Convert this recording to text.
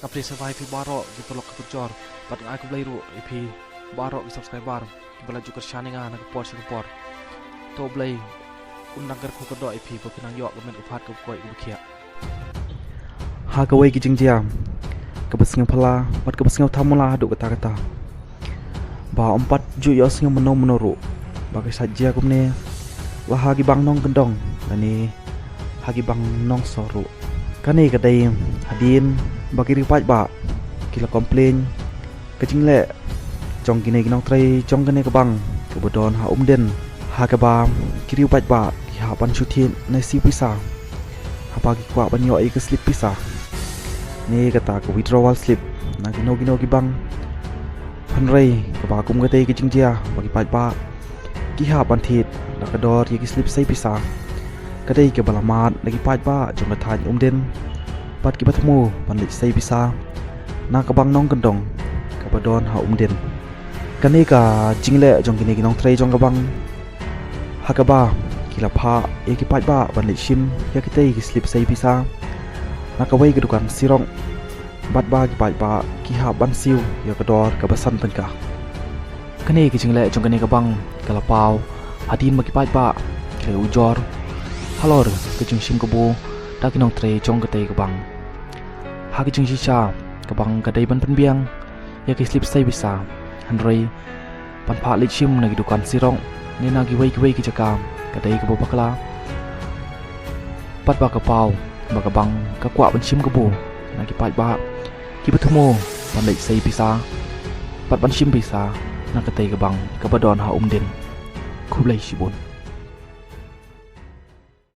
Kapri survive pi barok di pelok kecor. Pat ngai ku blai ru pi barok di subscriber. Bela juga shaninga nak por singapore. To blai unang gar ku kedok pi pinang yok gamen upat ku koi ku kia. Ha ka wei ki jingjia. Ka besing phala, pat ka besing thamula hadu kata-kata. Ba empat ju yo sing menuru. Bagai saja ku ne. Wah hagi bang nong gendong. Ani hagi bang nong soru. Kani kadai hadin bagi ripat ba kila komplain kecing le jong gine ginong trai jong gane ke bang kebodon ha den ha ke ba kiri ripat ba ki ha pan chutin na si pisa ha bagi kwa ban yo ke slip pisa ni kata ke withdrawal slip na gino ki bang pan rai ke ba kum gate ke jingja bagi pat ba ki ha pan thit la ka dor ki slip sai pisa kadai ke balamat lagi pat ba jong ka than den pat ki batmu panlit sai bisa na ka bang nong gendong ka badon ha den kani ka jingle jong kini ginong trai jong ka bang ha ka ba kila pha e ki pat ba panlit shim ya kitei ki slip sai bisa na ka wei ka dukan sirong bat ba ki pat ba ki ha ban siu ya ka dor ka basan pen ka kani ki jingle jong kini ka bang kala pau hadin ma ki pat ba ke ujor halor ke jing shim ka bu da kinong trai jong ka tei ka bang ha ki jing shisha ka bang ka dai ban pen biang ya ki slip sai bisa handrei pan pha li chim na ki dukan sirong ni na ki wei ki jaka ka dai ka bo bakla pat ba ka pau ba ka bang ka kwa ban chim ka bu na ki pat ba ki bathumo pan lai sai bisa pat ban chim bisa na ka tei ka bang ka badon ha den khublai shibun